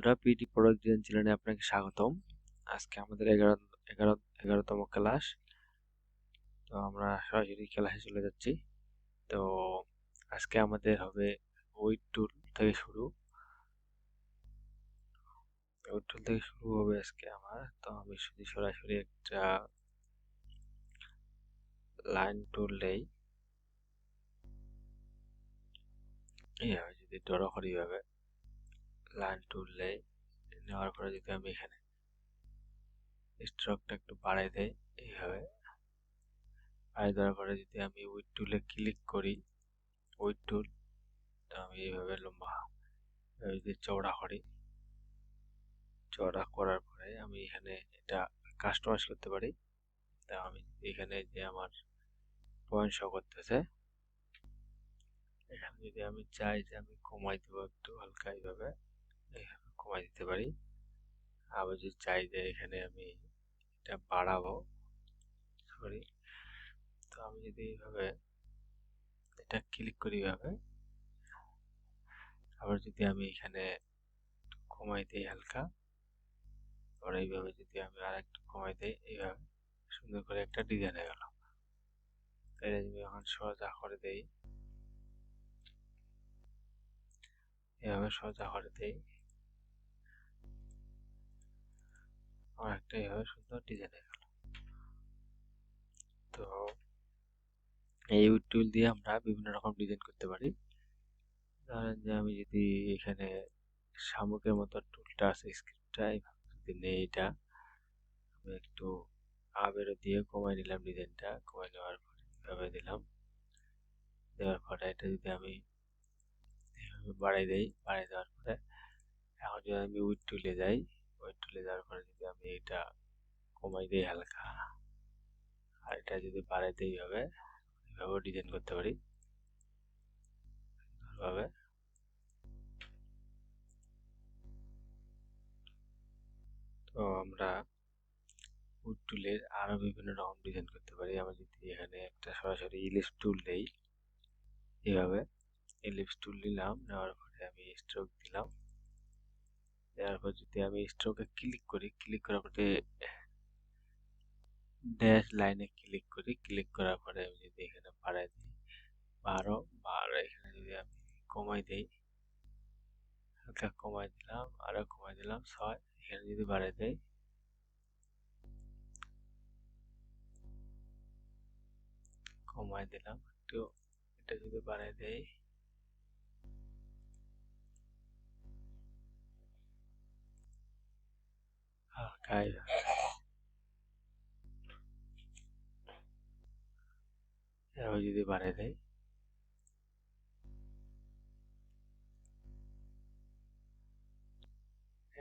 বন্ধুরা, PT product design চ্যানেলে আপনাকে স্বাগতম। আজকে আমাদের 11তম ক্লাস। তো আমরা সরাসরি ক্লাসে চলে যাচ্ছি। তো আজকে আমাদের হবে উইড টুল থেকে শুরু হবে আজকে আমার। তো আমি যদি সরাসরি একটা লাইন টুল নেই, এইভাবে যদি ড্র করি, এইভাবে লাইন টুল নেওয়ার পরে যদি আমি এখানে স্ট্রোকটা একটু বাড়াই দেই, এইভাবে বাড়াই দেওয়ার পরে যদি আমি উইড টুলে ক্লিক করি, উইড টুল, তো আমি এইভাবে লম্বা যদি চওড়া করি, চওড়া করার পরে আমি এখানে এটা কাস্টমাইজ করতে পারি। তা আমি এখানে যে আমার পয়েন্ট শো করতেছে, এখানে যদি আমি চাই যে আমি কমাই দেবো একটু হালকা, এইভাবে কমাই দিতে পারি। আবার যদি চাই যে এখানে আমি এটা বাড়াবো, সরি, তো আমি যদি এইভাবে এটা ক্লিক করি, এইভাবে আবার যদি আমি এখানে কমাই দিই হালকা, আবার এইভাবে যদি আমি আর একটু কমাই দিই, এইভাবে সুন্দর করে একটা ডিজাইন হয়ে গেল। এটা যদি এখন সোজা করে দেই, এভাবে সোজা করে দেই, আমার একটা এভাবে সুন্দর ডিজাইন হয়ে গেল। তো এই টুল দিয়ে আমরা বিভিন্ন রকম ডিজাইন করতে পারি। ধরেন যে আমি যদি এখানে শামুকের মতো টুলটা আছে, স্ক্রিপ্টটা এইভাবে যদি নেই, এটা আমি একটু আবেরও দিয়ে কমাই নিলাম, ডিজাইনটা কমাই নেওয়ার পরে এভাবে দিলাম, দেওয়ার পরে এটা যদি আমি এভাবে বাড়াই দেই, বাড়াই দেওয়ার পরে এখন যদি আমি উইড টুলে যাই, উইড টুলে যাওয়ার পরে যদি আমি এটা কমাই দিই হালকা, আর এটা যদি বাড়াই দিই, এইভাবে ডিজাইন করতে পারি ভাবে। তো আমরা উড টুলের আরো বিভিন্ন রকম ডিজাইন করতে পারি। আমরা যদি এখানে একটা সরাসরি ইলিপস টুল নেই, এইভাবে ইলিপস টুল নিলাম, নেওয়ার পরে আমি স্ট্রোক দিলাম, দেওয়ার পর যদি আমি স্ট্রোকে ক্লিক করি, ক্লিক করার পরে ড্যাশ লাইনে ক্লিক করি, ক্লিক করার পরে আমি যদি এখানে বাড়াই দিই 12, এখানে যদি আমি কমাই দিই হালকা, কমাই দিলাম, আরো কমাই দিলাম 6, এখানে যদি বাড়াই দেই, কমাই দিলাম একটু, এটা যদি বাড়াই দেই, হালকা এভাবে যদি বাড়াই দেই,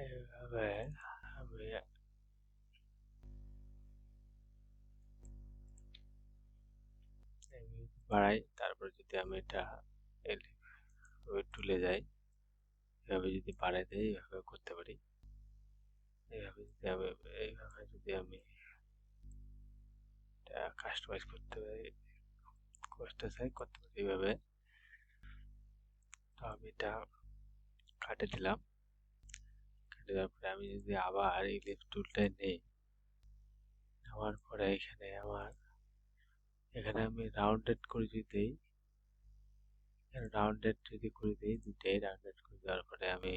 এইভাবে আমি বাড়াই, তারপর যদি আমি এটা টুলে যাই, এভাবে যদি বাড়াই দেই, এইভাবে করতে পারি। এইভাবে যদি আমি এটা কাস্টমাইজ করতে চাই, করতে পারি এইভাবে। তো আমি এটা কাটে দিলাম, কেটে দেওয়ার পরে আমি যদি আবার এই লিফট টুলটা নেই, নেওয়ার পরে এখানে আমি রাউন্ডেড করে যদি দিই, রাউন্ডেড যদি করে দিই, দুটাই রাউন্ডেড করে দেওয়ার পরে আমি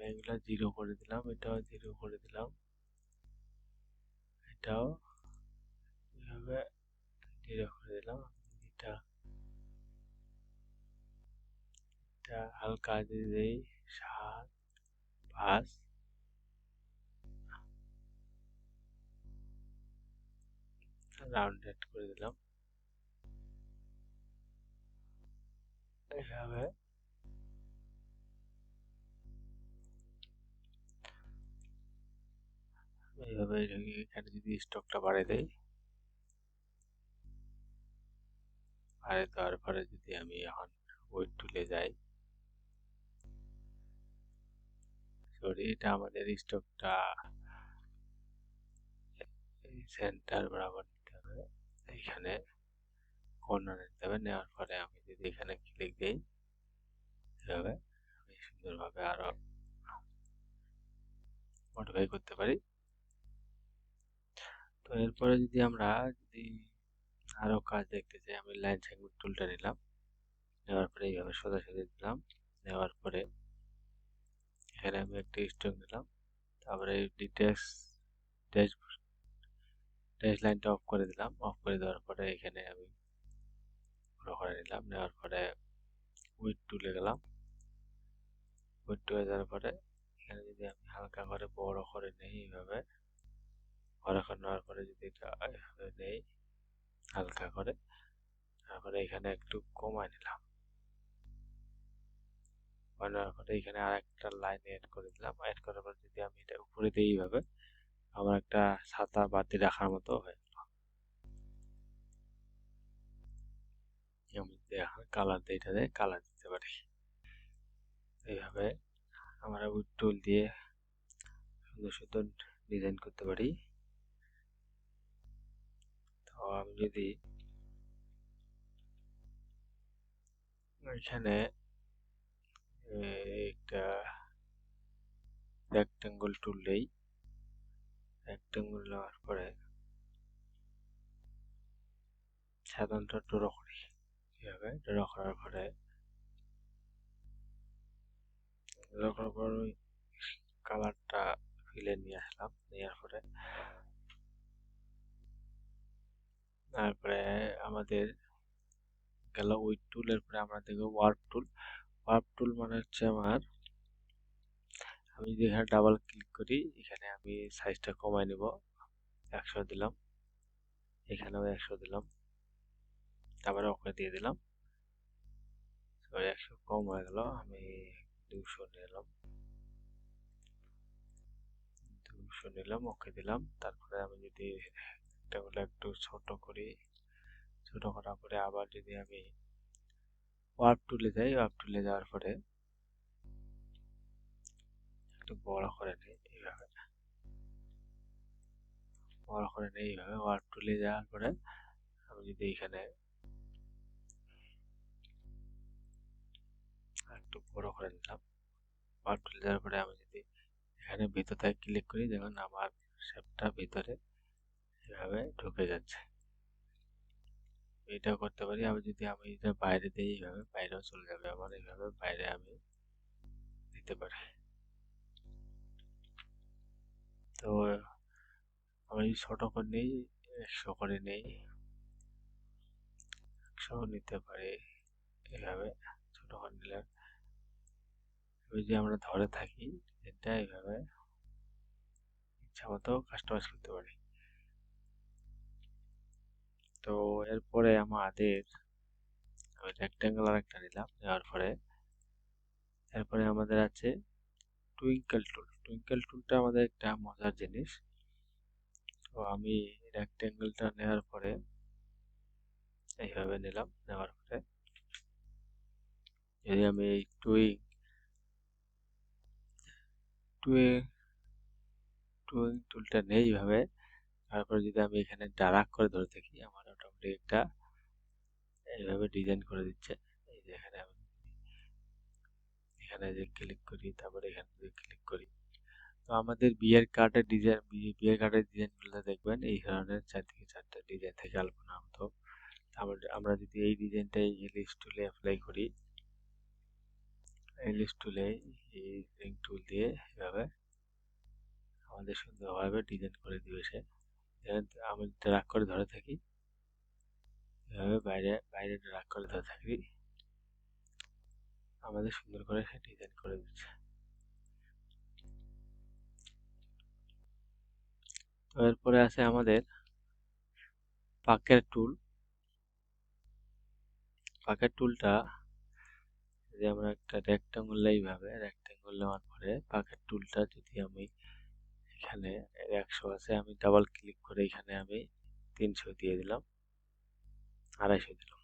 এগুলো 0 করে দিলাম, এটাও 0 করে দিলাম, এটাও এভাবে 0 করে দিলাম। এটা হালকা দিয়ে দিই 7, 5, রাউন্ডেড করে দিলাম, এইভাবে এখানে যদি স্টকটা বাড়িয়ে দেই, বাড়িয়ে দেওয়ার পরে যদি আমি এখন ওয়েট টুলে যাই, সরি, এটা আমাদের স্টকটা সেন্টার বরাবর নিতে হবে, এইখানে কর্নার নিতে হবে। নেওয়ার পরে আমি যদি এখানে ক্লিক দিই, এভাবে আমি সুন্দরভাবে আরো মডিফাই করতে পারি। তো এরপরে যদি আমরা আরো কাজ দেখতে চাই, আমি লাইন সেগমেন্ট টুলটা নিলাম, নেওয়ার পরে এইভাবে সোজাসুজি দিলাম, নেওয়ার পরে এখানে আমি একটা স্ট্রোক নিলাম, তারপরে ড্যাশ ড্যাশ লাইনটা অফ করে দিলাম। অফ করে দেওয়ার পরে এখানে আমি বড় করে নিলাম, নেওয়ার পরে উইডথ টুলে গেলাম। উইডথ টুলে যাওয়ার পরে এখানে যদি আমি হালকা করে বড় করে নেই, এইভাবে বড় করে নেওয়ার পরে যদি এটা এইভাবে নেই হালকা করে, তারপরে এখানে একটু কমায় নিলাম, নেওয়ার পরে এখানে আর একটা লাইন এড করে দিলাম। এড করার পর যদি আমি এটা উপরে দিই এইভাবে, আমার একটা ছাতা বাতি রাখার মতো হয়ে গেল। আমি যদি এখন কালার দিই, এটাতে কালার দিতে পারি। এইভাবে আমরা উইড টুল দিয়ে সুন্দর সুন্দর ডিজাইন করতে পারি। তো আমি যদি এখানে একটা রেক্টেঙ্গল টুল নেই, রেক্টেঙ্গল নেওয়ার পরে সাধারণত ড্র করি। এইভাবে ড্র করার পরে কালারটা ফিলে নিয়ে আসলাম, নেওয়ার পরে তারপরে আমাদের গেল উইড টুলের পরে আমরা দেখবো ওয়ার্প টুল। ওয়ার্প টুল মানে হচ্ছে আমার, আমি যদি এখানে ডাবল ক্লিক করি, এখানে আমি সাইজটা কমাই নিব, 100 দিলাম, এখানেও 100 দিলাম, তারপরে ওকে দিয়ে দিলাম। 100 কম হয়ে গেল, আমি 200 নিলাম, 200 নিলাম, ওকে দিলাম। তারপরে আমি যদি এটা একটু ছোট করি, ছোট করার পরে আবার যদি আমি ওয়ার্প টুলে যাই, ওয়ার্প টুলে যাওয়ার পরে একটু বড় করে নিই, এইভাবে বড় করে নিই। এইভাবে ওয়ার্প টুলে যাওয়ার পরে আমি যদি এখানে একটু বড় করে নিলাম, ওয়ার্প টুলে যাওয়ার পরে আমি যদি এখানে ভিতর থেকে ক্লিক করি, দেখুন আমার শেপটা ভিতরে এভাবে ঢুকে যাচ্ছে। এটাও করতে পারি। আমি যদি এটা বাইরে দিই, এইভাবে বাইরেও চলে যাবে আমার, এইভাবে বাইরে আমি দিতে পারি। তো আমি ছোট করে নিই, 100 করে নিই, 100 নিতে পারি। এইভাবে ছোট করে নিলে যদি আমরা ধরে থাকি, এটা এইভাবে ইচ্ছা মতো কাস্টমাইজ করতে পারি। তো এরপরে আমাদের রেক্টেঙ্গুলার একটা নিলাম, নেওয়ার পরে এরপরে আমাদের আছে টুইঙ্কেল টুল। টুইঙ্কেল টুলটা আমাদের একটা মজার জিনিস। তো আমি রেক্টেঙ্গেলটা নেওয়ার পরে এইভাবে নিলাম, নেওয়ার পরে যদি আমি এই টুইং টুলটা নেই এইভাবে, তারপরে যদি আমি এখানে ড্রাগ করে ধরে থাকি, আমার অটোমেটিক একটা এইভাবে ডিজাইন করে দিচ্ছে। এই যে এখানে আমি এখানে যে ক্লিক করি, তারপরে এখানে যদি ক্লিক করি, তো আমাদের বিয়ের কার্ডের ডিজাইনগুলো দেখবেন এই ধরনের 4 থেকে 4টা ডিজাইন থেকে আলপনা হতো। আমরা যদি এই ডিজাইনটাই এলিপস টুলে অ্যাপ্লাই করি, এলিপস টুলে এই রিং টুল দিয়ে এভাবে আমাদের সুন্দরভাবে ডিজাইন করে দিবে সে। আমি ড্রাগ করে ধরে থাকি, এভাবে বাইরে বাইরে ড্রাগ করে ধরে থাকি, আমাদের সুন্দর করে সে ডিজাইন করে দিচ্ছে। তো এরপরে আছে আমাদের পাকের টুল। পাকের টুলটা যদি আমরা একটা রেক্টাঙ্গুল এইভাবে রেক্টাঙ্গুল নেওয়ার পরে পাকের টুলটা যদি আমি এখানে 100 আছে, আমি ডাবল ক্লিক করে এখানে আমি 300 দিয়ে দিলাম, 250 দিলাম,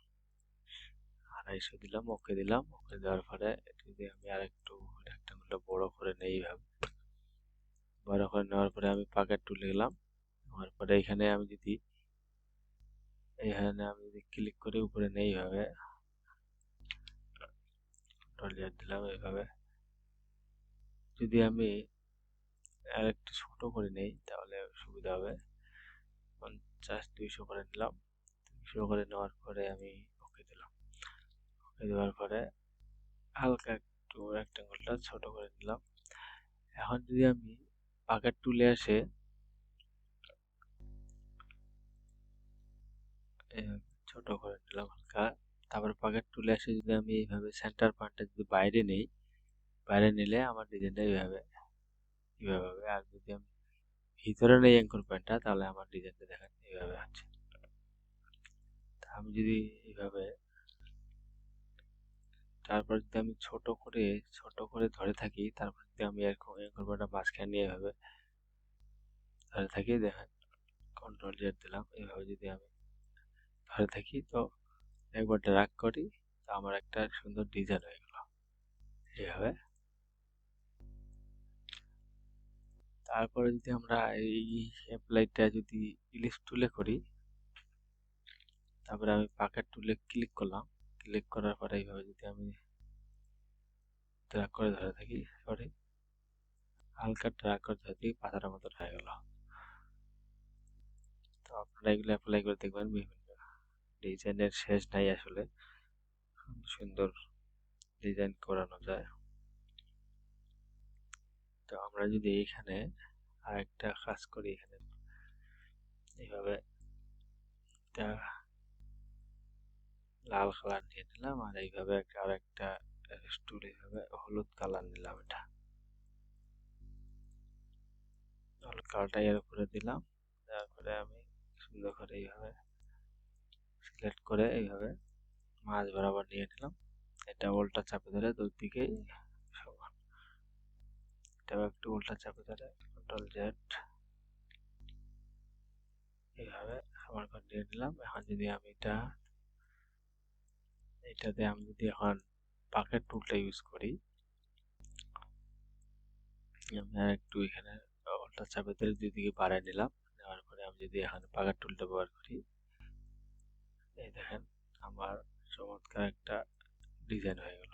250 দিলাম, ওকে দিলাম। ওকে দেওয়ার পরে যদি আমি আরেকটু রেক্টাঙ্গুলটা বড় করে নেই, এইভাবে বড় করে নেওয়ার পরে আমি পাকের টুলে গেলাম, নেওয়ার পরে এখানে আমি যদি ক্লিক করে উপরে নেই, এইভাবে দিলাম এইভাবে, যদি আমি আর একটু ছোট করে নেই তাহলে সুবিধা হবে। 50 200 করে নিলাম। 200 করে নেওয়ার পরে আমি ওকে দিলাম। ওকে দেওয়ার পরে হালকা একটু রেক্টাঙ্গলটা ছোট করে নিলাম। এখন যদি আমি পাকেট টুলে আসে ছোট করে নিলাম হালকা, তারপর পাকেট টুলে আসে যদি আমি এইভাবে সেন্টার পয়েন্টটা যদি বাইরে নেই, বাইরে নিলে আমার ডিজাইনটা এইভাবে হবে। আর যদি আমি ভিতরে নেই অ্যাঙ্কর পয়েন্টটা তাহলে আমার ডিজাইনটা দেখেন এইভাবে আছে। আমি যদি এইভাবে তারপর যদি আমি ছোট করে ধরে থাকি, তারপর যদি আমি এরকম অ্যাঙ্কর পয়েন্টটা মাঝখানে নিয়ে এভাবে ধরে থাকি, দেখেন কন্ট্রোল জেড দিলাম, এইভাবে যদি আমি ধরে থাকি তো একবার ড্র্যাগ করি তো আমার একটা সুন্দর ডিজাইন হয়ে গেল এইভাবে। তারপরে যদি আমরা এই অ্যাপ্লাইটা যদি ইলিপস টুলে করি, তারপরে আমি পাকেট টুলে ক্লিক করলাম, ক্লিক করার পরে এইভাবে যদি আমি ড্র্যাগ করে ধরে থাকি, সরি হালকা ড্র্যাগ করে ধরে থাকি, পাতার মতো হয়ে গেল। তো আপনারা এগুলো অ্যাপ্লাই করে দেখবেন, বিভিন্ন ডিজাইনের শেষ নাই আসলে, সুন্দর ডিজাইন করানো যায়। তো আমরা যদি এখানে আরেকটা কাজ করি, এখানে এইভাবে একটা লাল কালার নিয়ে নিলাম, আর এইভাবে আরেকটা স্টুল এইভাবে হলুদ কালার নিলাম, এটা হলুদ কালারটা এর উপরে দিলাম। তারপরে আমি সুন্দর করে এইভাবে সিলেক্ট করে এইভাবে মাঝ বরাবর নিয়ে নিলাম। এটা উল্টা চাপে ধরে দুদিকেই সমান, এটা একটু উল্টা চাপে ধরে কন্ট্রোল জেড এইভাবে সমান করে নিয়ে নিলাম। এখন যদি আমি এটাতে আমি যদি এখন পাকেট টুলটা ইউজ করি, আমি আর একটু এখানে উল্টা চাপে ধরে দুদিকে বাড়ায় নিলাম। নেওয়ার পরে আমি যদি এখানে পাকেট টুলটা ব্যবহার করি, এই দেখেন আমার চমৎকার একটা ডিজাইন হয়ে গেল।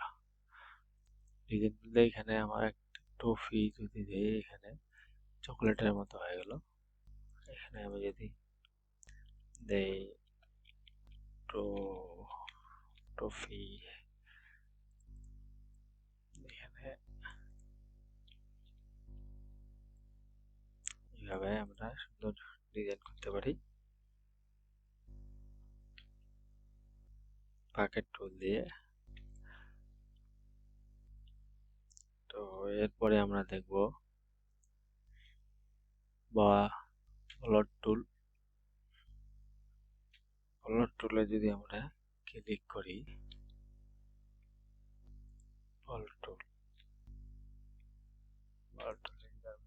ডিজাইন বলতে এখানে আমার একটা টফি যদি দেই, এখানে চকলেটের মতো হয়ে গেল। এখানে আমি যদি দেই টফি, এখানে এইভাবে আমরা সুন্দর ডিজাইন করতে পারি পাকেট টুল দিয়ে। তো এরপরে আমরা দেখব বা কলর টুল। কলর টুলে যদি আমরা ক্লিক করি, কলর টুল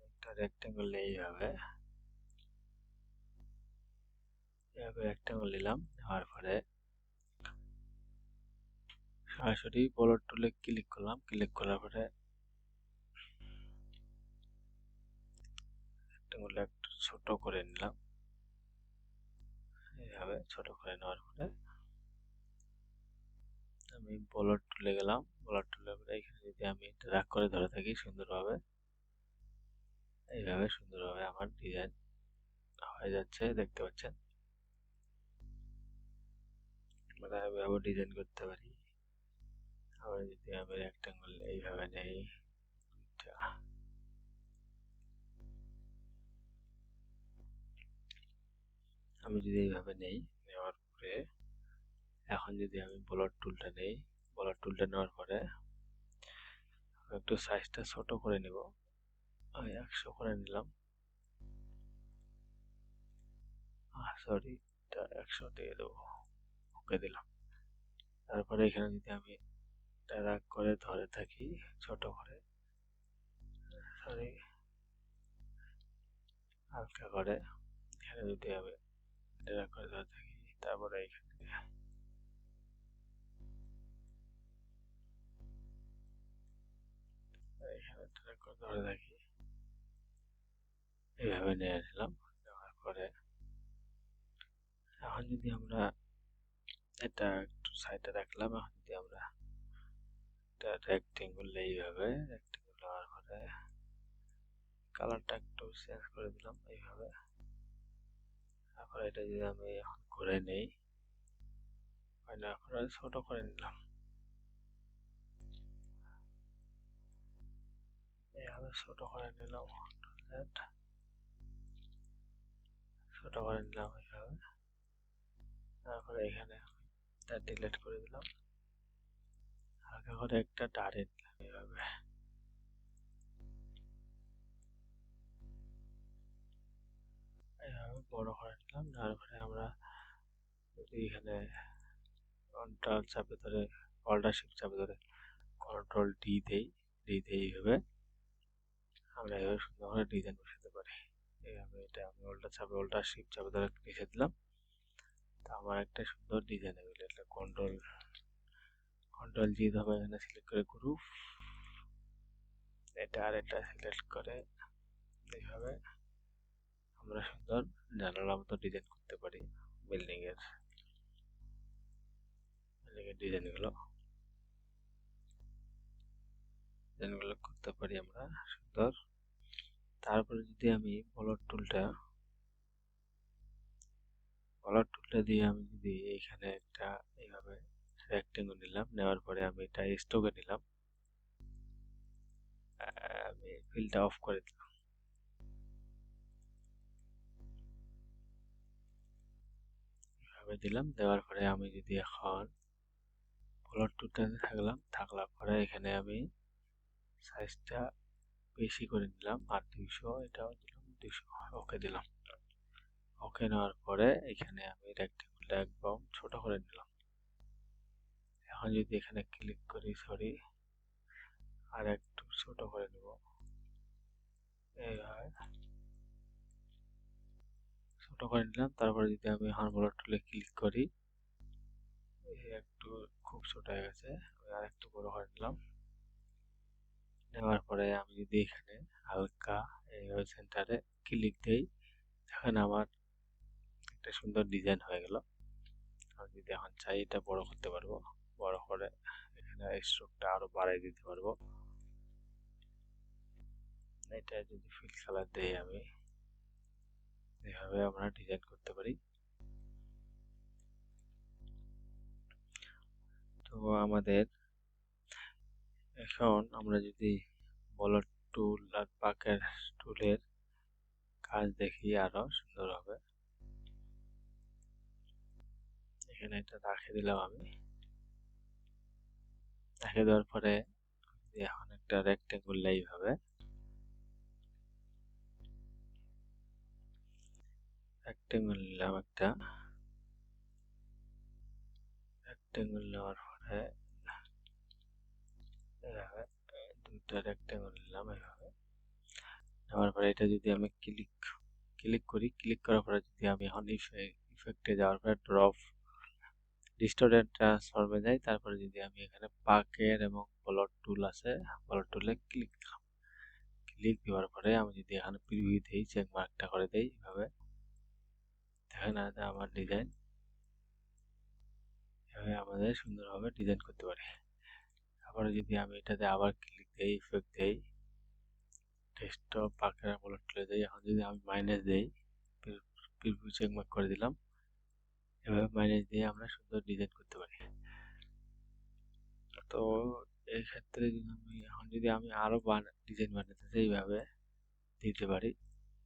একটা রেক্টেঙ্গল এইভাবে রেক্টেঙ্গল নিলাম। নেওয়ার পরে সরাসরি কলর টুলে ক্লিক করলাম, ক্লিক করার পরে রেক্টেঙ্গল একটু ছোট করে নিলাম। এইভাবে ছোট করে নেওয়ার পরে আমি বলর টুলে গেলাম। বলর টুলে পরে এখানে যদি আমি ড্র্যাগ করে ধরে থাকি সুন্দরভাবে, এইভাবে সুন্দরভাবে আমার ডিজাইন হয়ে যাচ্ছে, দেখতে পাচ্ছেন। আমরা এভাবে ডিজাইন করতে পারি। আবার যদি আমি রেক্টেঙ্গল এইভাবে নেই, আমি যদি এইভাবে নেই, নেওয়ার পরে এখন যদি আমি বলর টুলটা নেই, বলর টুলটা নেওয়ার পরে একটু সাইজটা ছোট করে নিব, আমি 100 করে নিলাম। সরি, এটা 100 দিয়ে দেবো, ওকে দিলাম। তারপরে এখানে যদি আমি ড্র্যাগ করে ধরে থাকি ছোট করে, সরি হালকা করে, এখানে যদি আমি ড্র্যাগ করে ধরে থাকি, তারপরে এখানে ড্র্যাগ করে ধরে থাকি, এইভাবে নিয়ে নিলাম। নেওয়ার পরে এখন যদি আমরা এটা একটু সাইডে রাখলাম, এখন যদি আমরা একটা রেক্টেঙ্গল এইভাবে রেক্টেঙ্গল নেওয়ার পরে তারপরে কালারটা একটু চেঞ্জ করে দিলাম এইভাবে। তারপরে এটা যদি আমি এখন করে নেই, এখন ছোট করে নিলাম, এইভাবে ছোট করে নিলাম, ছোট করে নিলাম এইভাবে। তারপরে এখানে এটা ডিলিট করে দিলাম, হালকা করে একটা টারে নিলাম এইভাবে। এইভাবে বড় করে নিলাম, তারপরে আমরা যদি এখানে কন্ট্রোল চাপে ধরে, অল্টার শিফট চাপে ধরে কন্ট্রোল ডি দেই, এইভাবে আমরা এভাবে সুন্দর করে ডিজাইন বসাতে পারি। এইভাবে এটা আমি অল্টার শিফট চাপে ধরে লিখে দিলাম, তো আমার একটা সুন্দর ডিজাইন হয়ে গেল। এটা কন্ট্রোল জি ধরে এখানে সিলেক্ট করে গ্রুপ, এটা আর এটা সিলেক্ট করে এইভাবে আমরা সুন্দর জানালার মতো ডিজাইন করতে পারি। বিল্ডিং এর ডিজাইনগুলো করতে পারি আমরা সুন্দর। তারপরে যদি আমি বলর টুলটা দিয়ে আমি যদি এখানে একটা এইভাবে রেক্টেঙ্গল নিলাম, নেওয়ার পরে আমি এটা স্ট্রোকে নিলাম, আমি ফিলটা অফ করে দিলাম, এভাবে দিলাম। দেওয়ার পরে আমি যদি এখন বলর টুলটা থাকলাম পরে এখানে আমি সাইজটা বেশি করে নিলাম, আর 200 এটাও দিলাম, 200 ওকে দিলাম। ওকে নেওয়ার পরে এখানে আমি রেক্টেঙ্গলটা একদম ছোট করে নিলাম। এখন যদি এখানে ক্লিক করি, সরি, আর একটু ছোট করে নেব, এইভাবে ছোট করে নিলাম। তারপরে যদি আমি এখন বলর টুলে ক্লিক করি, একটু খুব ছোট হয়ে গেছে, আমি আর একটু বড় করে নিলাম। নেওয়ার পরে আমি যদি এখানে হালকা এইভাবে সেন্টারে ক্লিক দেই, দেখেন আমার একটা সুন্দর ডিজাইন হয়ে গেল। আমি যদি এখন চাই এটা বড় করতে পারবো, বড় করে এখানে স্ট্রোকটা আরো বাড়াই দিতে পারবো। এটা যদি ফিল কালার দেই আমি, এভাবে আমরা ডিজাইন করতে পারি। তো আমাদের এখন আমরা যদি বলর টুল আর পাকের টুলের কাজ দেখি আরো সুন্দর হবে। এখানে এটা রাখে দিলাম আমি, রেখে দেওয়ার পরে এখন একটা রেক্টেঙ্গল এইভাবে রেক্টেঙ্গল নিলাম, একটা রেক্টেঙ্গল নেওয়ার পরে এইভাবে দুইটা রেক্টেঙ্গল নিলাম এইভাবে। নেওয়ার পরে এটা যদি আমি ক্লিক করার পরে যদি আমি এখন ইফেক্টে যাওয়ার পরে ড্রপ ডিস্টর্ট এন্ড ট্রান্সফর্মে যাই, তারপরে যদি আমি এখানে পাকের এবং বলর টুল আছে, বলর টুলে ক্লিক দেওয়ার পরে আমি যদি এখানে প্রিভিউ দিই, চেক মার্কটা করে দেই, এভাবে দেখেন আমার ডিজাইন এভাবে আমাদের সুন্দরভাবে ডিজাইন করতে পারি। তারপরে যদি আমি এটাতে আবার ক্লিক দেই, ইফেক্ট দেই, ডেস্কটপ পাকের বলর টুলে দেই, এখন যদি আমি মাইনাস দেই, প্রিভিউ চেক মার্ক করে দিলাম, এভাবে মাইনাস দিয়ে আমরা সুন্দর ডিজাইন করতে পারি। তো এই ক্ষেত্রে যদি আমি আরো ডিজাইন বানাতে চাই, এইভাবে দিতে পারি।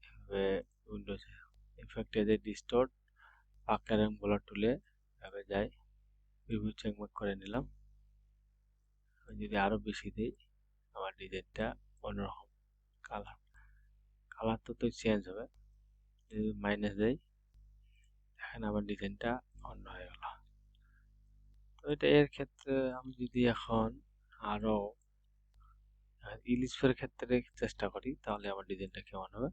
এভাবে উইন্ডোজ ইফেক্টে যে ডিস্টর্ট পাকের এবং বলর টুলে এভাবে যাই, প্রিভিউ চেক মার্ক করে নিলাম। আমি যদি আরো বেশি দিই, আমার ডিজাইনটা অন্যরকম কালার তো চেঞ্জ হবে। যদি মাইনাস দেই, দেখেন আমার ডিজাইনটা অন্য হয়ে গেল। তো এটা এর ক্ষেত্রে আমি যদি এখন আরো ইলিশ ক্ষেত্রে চেষ্টা করি, তাহলে আমার ডিজাইনটা কেমন হবে।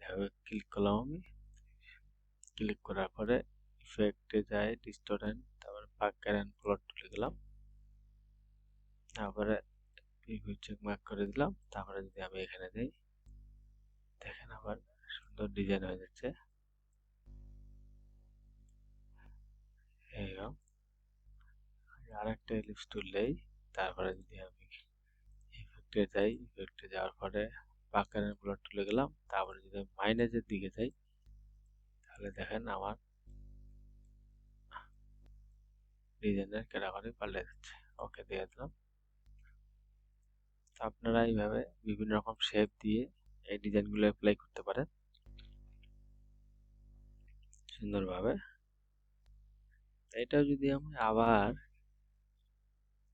এভাবে ক্লিক করলাম আমি, ক্লিক করার পরে ইফেক্টে যাই, ডিস্টর্ট, তারপরে পাকের এন্ড বলর টুলে গেলাম, তারপরে প্রিভিউ চেক মার্ক করে দিলাম। তারপরে যদি আমি এখানে দেই, দেখেন আবার সুন্দর ডিজাইন হয়ে যাচ্ছে। এইরকম আরেকটা এলিপস টুল নেই, তারপরে যদি আমি ইফেক্টে যাই, ইফেক্টে যাওয়ার পরে পাকারের প্লট তুলে গেলাম। তারপরে যদি মাইনাসের দিকে যাই তাহলে দেখেন আমার ডিজাইনের ক্যাটাগরি পাল্টে যাচ্ছে। ওকে দিয়ে দিলাম। তো আপনারা এইভাবে বিভিন্ন রকম শেপ দিয়ে এই ডিজাইনগুলো অ্যাপ্লাই করতে পারেন সুন্দরভাবে। এটা যদি আমি আবার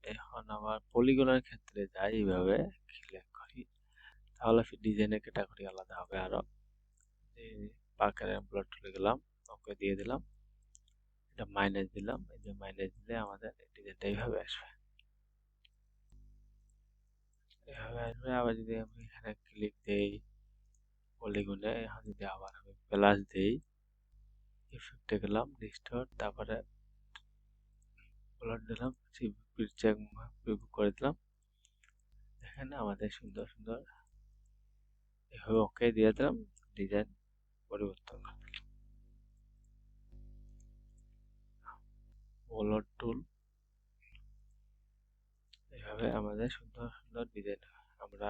এখন আবার পলিগনের ক্ষেত্রে যাই, এইভাবে ক্লিক করি তাহলে ডিজাইনের ক্যাটাগরি আলাদা হবে। আরো পাকারের প্লট তুলে গেলাম, ওকে দিয়ে দিলাম, এটা মাইনাস দিলাম। এই যে মাইনাস দিলে আমাদের ডিজাইনটা এইভাবে আসবে, এভাবে আসবে। আবার যদি আমি এখানে ক্লিক দেই পলিগনে, এখন যদি আবার আমি প্লাস দেই, ইফেক্টে গেলাম, ডিস্টর্ট, তারপরে প্লট দিলাম, চেক করে দিলাম। দেখেন আমাদের সুন্দর সুন্দর এভাবে ওকে দিয়ে দিলাম, ডিজাইন পরিবর্তন করে দিলাম। বলর টুল, এভাবে আমাদের সুন্দর সুন্দর ডিজাইন আমরা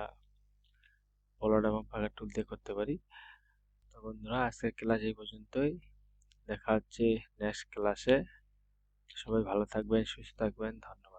বলর এবং পাকার টুল দিয়ে করতে পারি। তো বন্ধুরা, আজকের ক্লাস এই পর্যন্তই। দেখা হচ্ছে নেক্সট ক্লাসে। সবাই ভালো থাকবেন, সুস্থ থাকবেন। ধন্যবাদ।